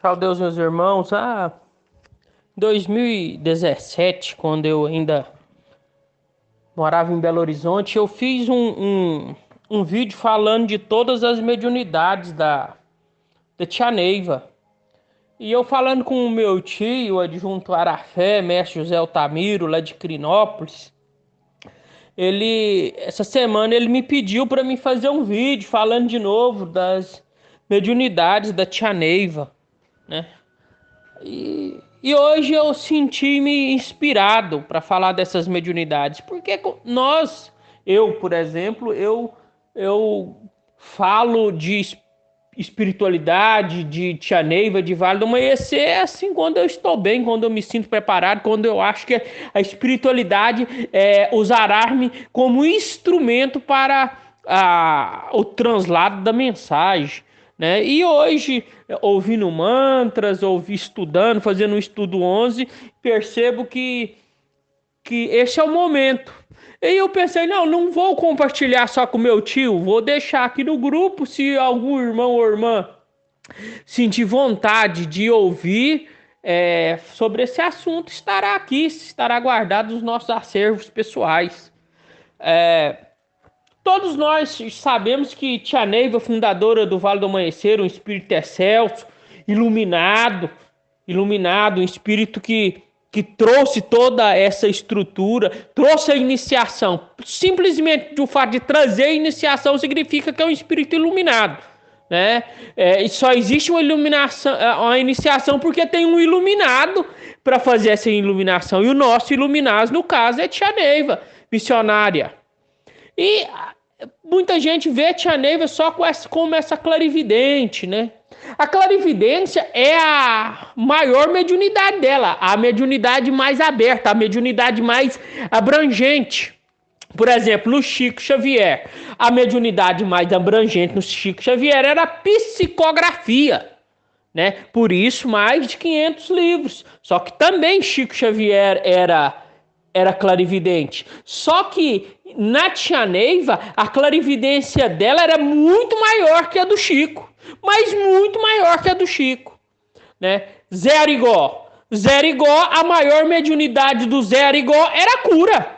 Salve Deus, meus irmãos. Em 2017, quando eu ainda morava em Belo Horizonte, eu fiz um vídeo falando de todas as mediunidades da Tia Neiva. E eu falando com o meu tio, o adjunto Arafé, mestre José Altamiro, lá de Crinópolis, essa semana ele me pediu para mim fazer um vídeo falando de novo das mediunidades da Tia Neiva, né? E hoje eu senti-me inspirado para falar dessas mediunidades, porque eu, por exemplo, eu falo de espiritualidade, de Tia Neiva, de Vale do Amanhecer, assim, quando eu estou bem, quando eu me sinto preparado, quando eu acho que a espiritualidade usará-me como instrumento para o translado da mensagem, né? E hoje, ouvindo mantras, estudando, fazendo um estudo 11, percebo que esse é o momento. E eu pensei, não vou compartilhar só com meu tio, vou deixar aqui no grupo, se algum irmão ou irmã sentir vontade de ouvir sobre esse assunto, estará aqui, estará guardado nos nossos acervos pessoais. Todos nós sabemos que Tia Neiva, fundadora do Vale do Amanhecer, um espírito excelso, iluminado, um espírito que trouxe toda essa estrutura, trouxe a iniciação. Simplesmente o fato de trazer a iniciação significa que é um espírito iluminado, né? E só existe uma iniciação porque tem um iluminado para fazer essa iluminação. E o nosso iluminado, no caso, é Tia Neiva, missionária. E muita gente vê a Tia Neiva só como essa clarividente, né? A clarividência é a maior mediunidade dela, a mediunidade mais aberta, a mediunidade mais abrangente. Por exemplo, no Chico Xavier, a mediunidade mais abrangente no Chico Xavier era a psicografia, né? Por isso, mais de 500 livros. Só que também Chico Xavier era clarividente. Só que na Tia Neiva, a clarividência dela era muito maior que a do Chico. Mas muito maior que a do Chico, né? Zé Arigó. Zé Arigó, a maior mediunidade do Zé Arigó era cura.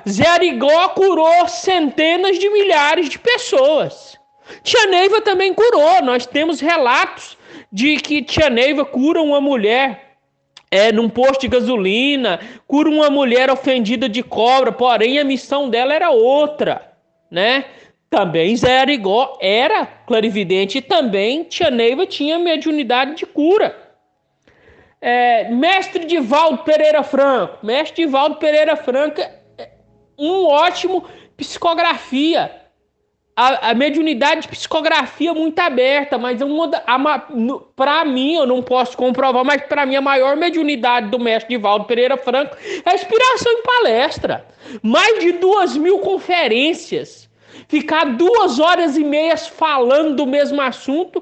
Zé Arigó curou centenas de milhares de pessoas. Tia Neiva também curou. Nós temos relatos de que Tia Neiva cura uma mulher num posto de gasolina, cura uma mulher ofendida de cobra, porém a missão dela era outra, né? Também Zé Arigó era clarividente e também Tia Neiva tinha mediunidade de cura. Mestre Divaldo Pereira Franco. Mestre Divaldo Pereira Franco, um ótimo psicografia. A mediunidade de psicografia muito aberta, mas para mim, eu não posso comprovar, mas para mim a maior mediunidade do mestre Divaldo Pereira Franco é a inspiração em palestra. Mais de 2.000 conferências. Ficar 2 horas e meia falando do mesmo assunto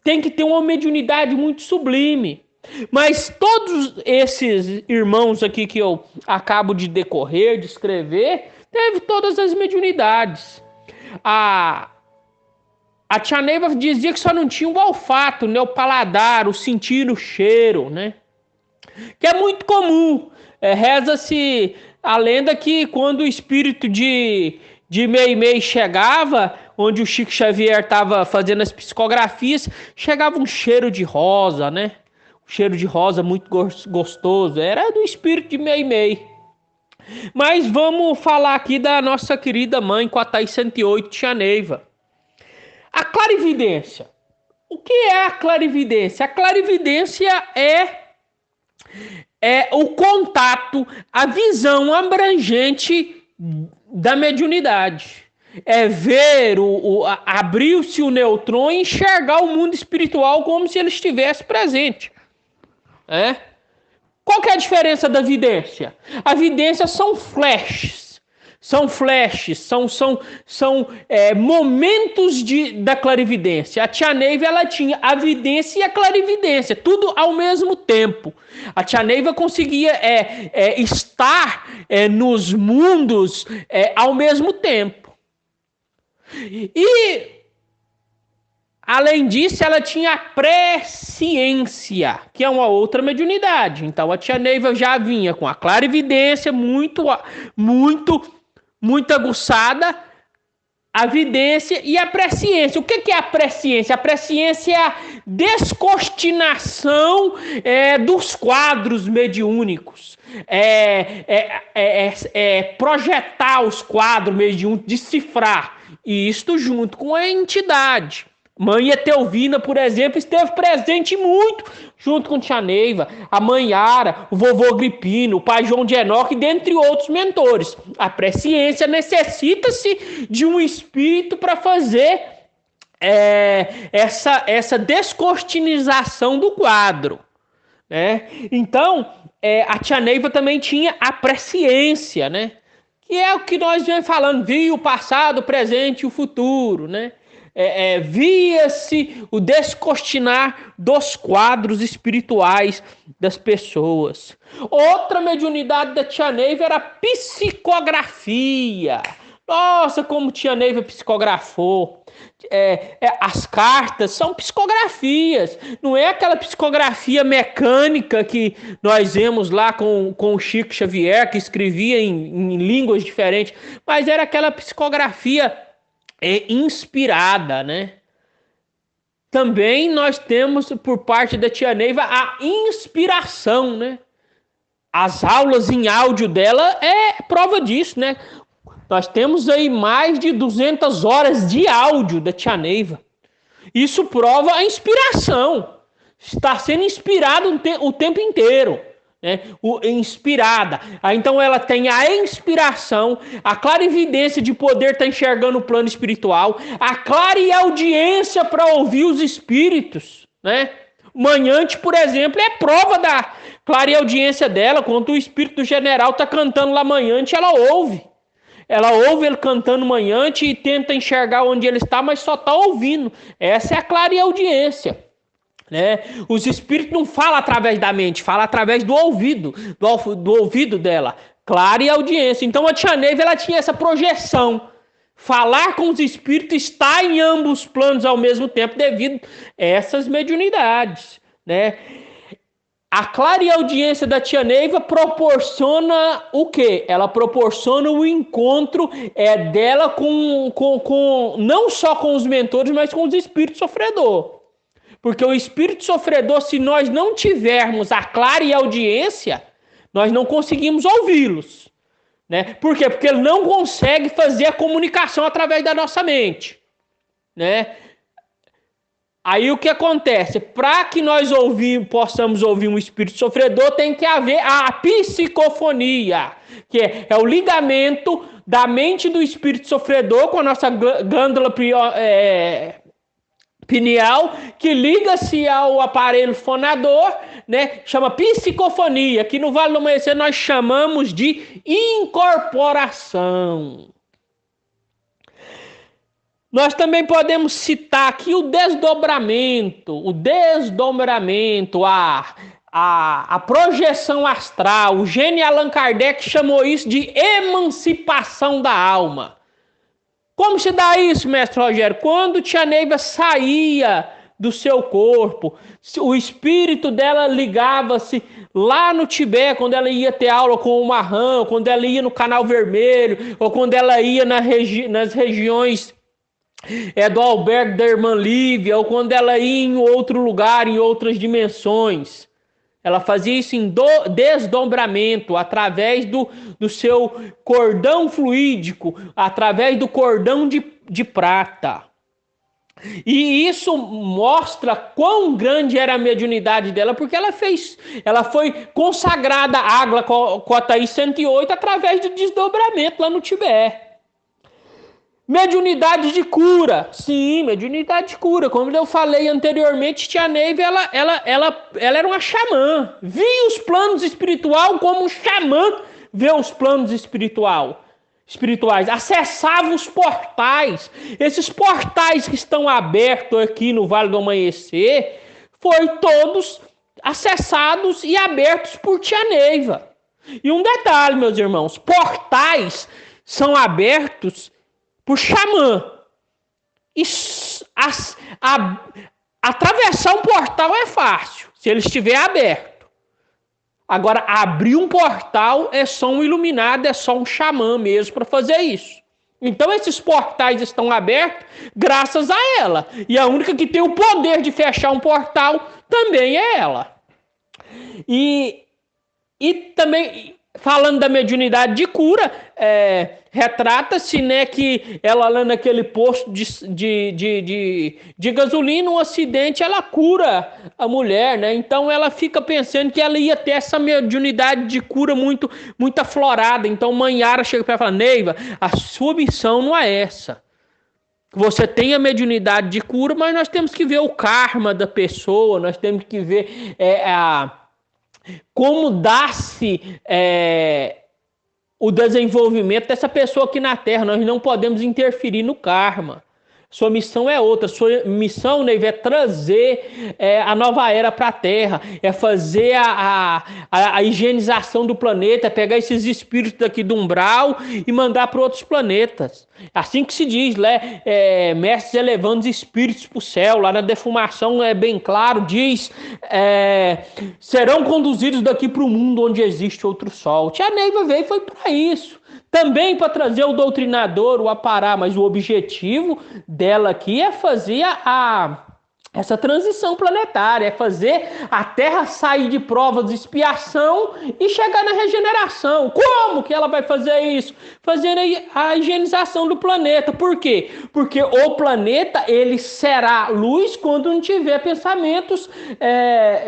tem que ter uma mediunidade muito sublime. Mas todos esses irmãos aqui que eu acabo de decorrer, de escrever, teve todas as mediunidades. A Tia Neiva dizia que só não tinha o olfato, né, o paladar, o sentir, o cheiro, né? Que é muito comum. Reza-se a lenda que quando o espírito de Meimei chegava, onde o Chico Xavier estava fazendo as psicografias, chegava um cheiro de rosa, né? Um cheiro de rosa muito gostoso. Era do espírito de Meimei. Mas vamos falar aqui da nossa querida mãe com a Thais 108, Tia Neiva. A clarividência. O que é a clarividência? A clarividência é o contato, a visão abrangente da mediunidade. É ver, abrir-se o nêutron e enxergar o mundo espiritual como se ele estivesse presente. Qual que é a diferença da vidência? A vidência são flashes. São momentos da clarividência. A Tia Neiva, ela tinha a vidência e a clarividência, tudo ao mesmo tempo. A Tia Neiva conseguia estar nos mundos ao mesmo tempo. E Além disso, ela tinha a presciência, que é uma outra mediunidade. Então, a tia Neiva já vinha com a clarividência muito aguçada, a vidência e a presciência. O que é a presciência? A presciência é a descortinação dos quadros mediúnicos. Projetar os quadros mediúnicos, decifrar. E isto junto com a entidade. Mãe Etelvina, por exemplo, esteve presente muito junto com tia Neiva, a mãe Yara, o vovô Agripino, o pai João de Enoque, dentre outros mentores. A presciência necessita-se de um espírito para fazer essa descortinização do quadro. Né? Então, a tia Neiva também tinha a presciência, né? Que é o que nós vamos falando, via o passado, o presente e o futuro, né? Via-se o descortinar dos quadros espirituais das pessoas. Outra mediunidade da tia Neiva era a psicografia. Nossa, como tia Neiva psicografou. As cartas são psicografias, não é aquela psicografia mecânica que nós vemos lá com o Chico Xavier, que escrevia em línguas diferentes, mas era aquela psicografia inspirada, né? Também nós temos por parte da tia Neiva a inspiração, né? As aulas em áudio dela é prova disso, né? Nós temos aí mais de 200 horas de áudio da tia Neiva. Isso prova a inspiração. Está sendo inspirado o tempo inteiro. Né? Inspirada. Então ela tem a inspiração, a clarividência de poder estar enxergando o plano espiritual, a clareaudiência para ouvir os espíritos. Né? Manhante, por exemplo, é prova da clareaudiência dela. Quando o espírito do general está cantando lá Manhante, ela ouve. Ela ouve ele cantando Manhante e tenta enxergar onde ele está, mas só está ouvindo. Essa é a clareaudiência. Né? Os espíritos não falam através da mente, falam através do ouvido, do ouvido dela. Clareaudiência. Então a tia Neiva, ela tinha essa projeção. Falar com os espíritos, está em ambos os planos ao mesmo tempo, devido a essas mediunidades. Né? A clareaudiência da tia Neiva proporciona o quê? Ela proporciona o encontro dela com não só com os mentores, mas com os espíritos sofredores. Porque o espírito sofredor, se nós não tivermos a clareaudiência, nós não conseguimos ouvi-los. Né? Por quê? Porque ele não consegue fazer a comunicação através da nossa mente. Né? Aí o que acontece? Para que nós possamos ouvir um espírito sofredor, tem que haver a psicofonia, que é o ligamento da mente do espírito sofredor com a nossa glândula pineal, que liga-se ao aparelho fonador, né? Chama psicofonia, que no Vale do Amanhecer nós chamamos de incorporação. Nós também podemos citar aqui o desdobramento, a projeção astral. O gênio Allan Kardec chamou isso de emancipação da alma. Como se dá isso, mestre Rogério? Quando tia Neiva saía do seu corpo, o espírito dela ligava-se lá no Tibete, quando ela ia ter aula com o Marrão, quando ela ia no Canal Vermelho, ou quando ela ia nas regiões do albergue da irmã Lívia, ou quando ela ia em outro lugar, em outras dimensões. Ela fazia isso em desdobramento, através do seu cordão fluídico, através do cordão de prata. E isso mostra quão grande era a mediunidade dela, porque ela foi consagrada à Água Cotaí 108 através do desdobramento lá no Tibete. Mediunidade de cura. Sim, mediunidade de cura. Como eu falei anteriormente, tia Neiva, ela era uma xamã. Via os planos espirituais como um xamã vê os planos espirituais. Acessava os portais. Esses portais que estão abertos aqui no Vale do Amanhecer, foi todos acessados e abertos por tia Neiva. E um detalhe, meus irmãos, portais são abertos por xamã. Atravessar um portal é fácil, se ele estiver aberto. Agora, abrir um portal é só um iluminado, é só um xamã mesmo para fazer isso. Então, esses portais estão abertos graças a ela. E a única que tem o poder de fechar um portal também é ela. E também, falando da mediunidade de cura, retrata-se, né, que ela lá naquele posto de gasolina, um acidente, ela cura a mulher, né? Então ela fica pensando que ela ia ter essa mediunidade de cura muito aflorada. Então Mãe Yara chega para ela e fala: Neiva, a sua missão não é essa. Você tem a mediunidade de cura, mas nós temos que ver o karma da pessoa, nós temos que ver como dá-se o desenvolvimento dessa pessoa aqui na Terra. Nós não podemos interferir no karma. Sua missão é outra. Sua missão, Neiva, é trazer a nova era para a Terra, é fazer a higienização do planeta, é pegar esses espíritos daqui do umbral e mandar para outros planetas. Assim que se diz, né? Mestres elevando os espíritos para o céu. Lá na defumação é bem claro, diz: serão conduzidos daqui para o mundo onde existe outro sol. Tia Neiva veio foi para isso. Também para trazer o doutrinador, o apará, mas o objetivo dela aqui é fazer essa transição planetária, é fazer a Terra sair de provas de expiação e chegar na regeneração. Como que ela vai fazer isso? Fazendo a higienização do planeta. Por quê? Porque o planeta, ele será luz quando não tiver pensamentos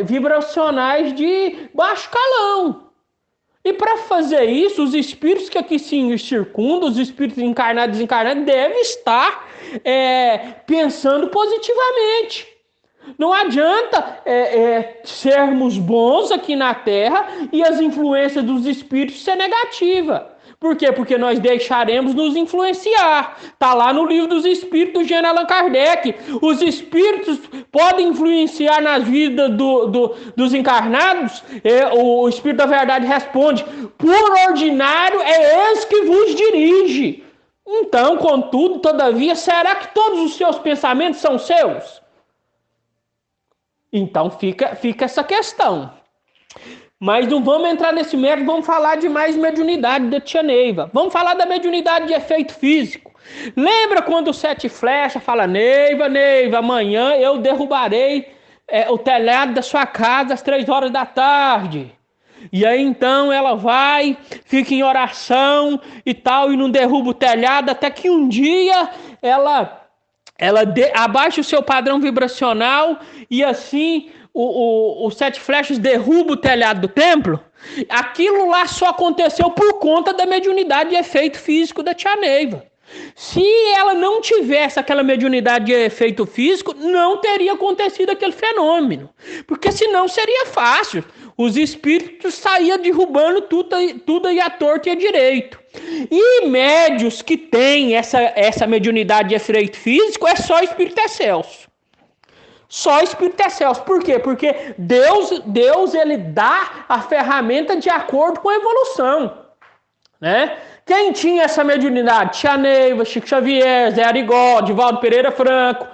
vibracionais de baixo calão. E para fazer isso, os espíritos que aqui se circundam, os espíritos encarnados e desencarnados, devem estar pensando positivamente. Não adianta sermos bons aqui na Terra e as influências dos espíritos ser negativa. Por quê? Porque nós deixaremos nos influenciar. Está lá no livro dos Espíritos do Jean Allan Kardec. Os espíritos podem influenciar nas vidas dos encarnados? O Espírito da Verdade responde: por ordinário é esse que vos dirige. Então, contudo, todavia, será que todos os seus pensamentos são seus? Então fica essa questão. Mas não vamos entrar nesse mérito, vamos falar de mais mediunidade da tia Neiva. Vamos falar da mediunidade de efeito físico. Lembra quando o Sete Flechas fala: Neiva, amanhã eu derrubarei o telhado da sua casa às 3 horas da tarde. E aí então ela vai, fica em oração e tal, e não derruba o telhado, até que um dia ela abaixa o seu padrão vibracional e assim o Sete Flechas derruba o telhado do templo. Aquilo lá só aconteceu por conta da mediunidade de efeito físico da tia Neiva. Se ela não tivesse aquela mediunidade de efeito físico, não teria acontecido aquele fenômeno. Porque senão seria fácil. Os espíritos saíam derrubando tudo aí à torta e à direito. E médios que têm essa mediunidade de efeito físico é só espírito excelso. Só espírito excelso. Por quê? Porque Deus ele dá a ferramenta de acordo com a evolução. Né? Quem tinha essa mediunidade? Tia Neiva, Chico Xavier, Zé Arigó, Divaldo Pereira Franco,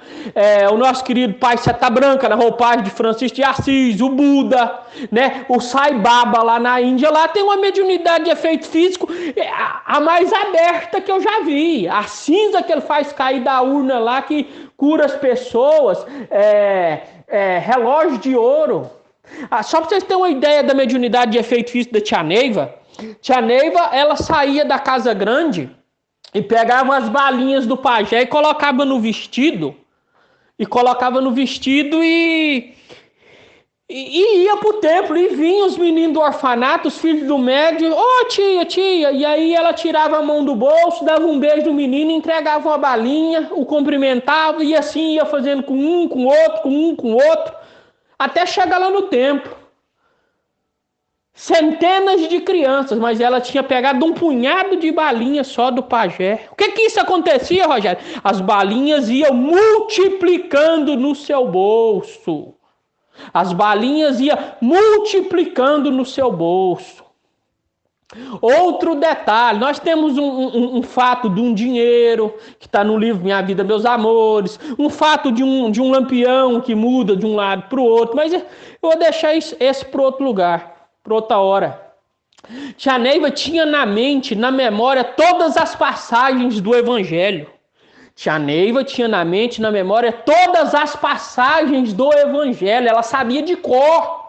o nosso querido Pai Seta Branca, na roupagem de Francisco de Assis, o Buda, né? O Sai Baba lá na Índia, lá tem uma mediunidade de efeito físico a mais aberta que eu já vi. A cinza que ele faz cair da urna lá, que cura as pessoas, relógio de ouro. Só para vocês terem uma ideia da mediunidade de efeito físico da tia Neiva, ela saía da casa grande e pegava as balinhas do pajé e colocava no vestido. E ia pro templo. E vinham os meninos do orfanato, os filhos do médium. Ô, tia. E aí ela tirava a mão do bolso, dava um beijo no menino, entregava uma balinha, o cumprimentava. E assim ia fazendo com um, com outro. Até chegar lá no templo. Centenas de crianças, mas ela tinha pegado um punhado de balinhas só do pajé. O que isso acontecia, Rogério? As balinhas iam multiplicando no seu bolso. Outro detalhe, nós temos um fato de um dinheiro, que está no livro Minha Vida, Meus Amores, um fato de um lampião que muda de um lado para o outro, mas eu vou deixar esse para outro lugar, para outra hora. Tia Neiva tinha na mente, na memória, todas as passagens do Evangelho. Tia Neiva tinha na mente, na memória, todas as passagens do Evangelho, ela sabia de cor.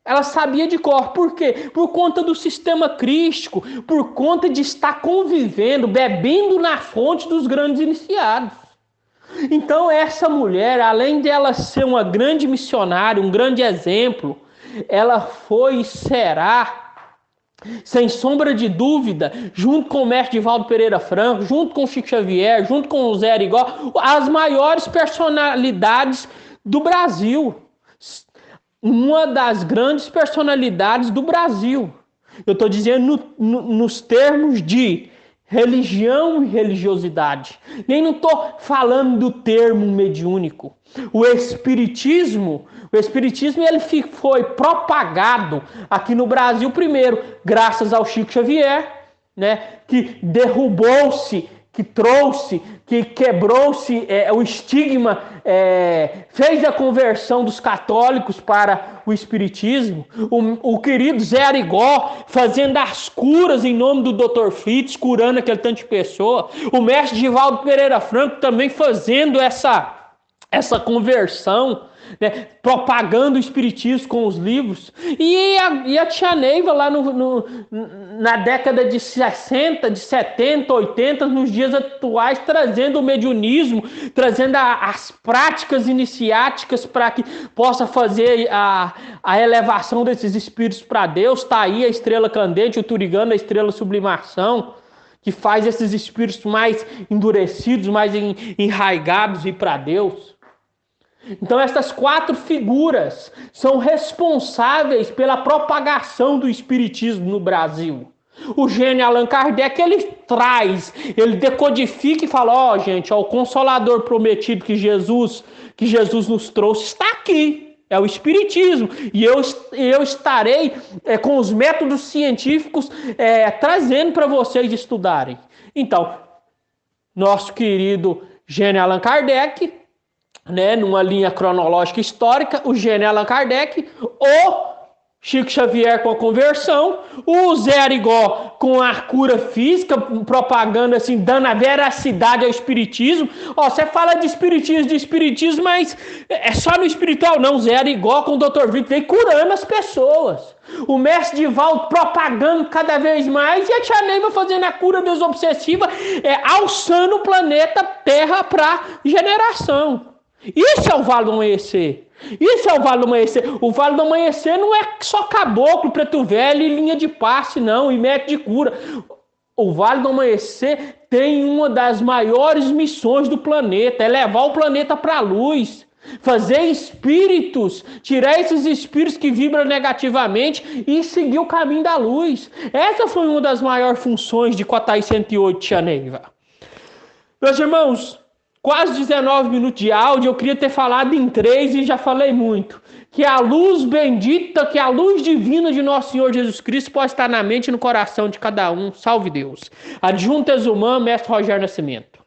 Ela sabia de cor. Por quê? Por conta do sistema crístico, por conta de estar convivendo, bebendo na fonte dos grandes iniciados. Então essa mulher, além de ela ser uma grande missionária, um grande exemplo, ela foi e será, sem sombra de dúvida, junto com o mestre Divaldo Pereira Franco, junto com o Chico Xavier, junto com o Zé Arigó, as maiores personalidades do Brasil. Uma das grandes personalidades do Brasil. Eu estou dizendo nos termos de religião e religiosidade. Nem não estou falando do termo mediúnico. O espiritismo ele foi propagado aqui no Brasil primeiro, graças ao Chico Xavier, né, que derrubou-se, que trouxe, que quebrou-se o estigma, fez a conversão dos católicos para o espiritismo. O querido Zé Arigó fazendo as curas em nome do Dr. Fritz, curando aquele tanto de pessoa. O mestre Divaldo Pereira Franco também fazendo essa conversão, né, propagando o espiritismo com os livros. E a tia Neiva lá na década de 60, de 70, 80, nos dias atuais, trazendo o mediunismo, trazendo as práticas iniciáticas para que possa fazer a elevação desses espíritos para Deus. Está aí a estrela candente, o Turigano, a estrela sublimação, que faz esses espíritos mais endurecidos, mais enraigados e para Deus. Então essas 4 figuras são responsáveis pela propagação do espiritismo no Brasil. O gênio Allan Kardec, ele decodifica e fala, gente, o Consolador prometido que Jesus nos trouxe está aqui, é o espiritismo, e eu estarei com os métodos científicos trazendo para vocês estudarem. Então, nosso querido gênio Allan Kardec, né, numa linha cronológica histórica, o gênio Allan Kardec, o Chico Xavier com a conversão, o Zé Arigó com a cura física, propaganda assim, dando a veracidade ao espiritismo. Você fala de espiritismo, mas é só no espiritual, não. Zé Arigó com o Dr. Vitor veio curando as pessoas. O mestre Divaldo propagando cada vez mais, e a tia Neiva fazendo a cura desobsessiva, alçando o planeta Terra para generação. Isso é o Vale do Amanhecer. O Vale do Amanhecer não é só caboclo, preto velho e linha de passe, não, e método de cura. O Vale do Amanhecer tem uma das maiores missões do planeta, é levar o planeta para a luz, fazer espíritos, tirar esses espíritos que vibram negativamente e seguir o caminho da luz. Essa foi uma das maiores funções de Cotai 108, tia Neiva. Meus irmãos, quase 19 minutos de áudio, eu queria ter falado em 3 e já falei muito. Que a luz bendita, que a luz divina de nosso Senhor Jesus Cristo possa estar na mente e no coração de cada um. Salve Deus. Adjunto Exumã, mestre Rogério Nascimento.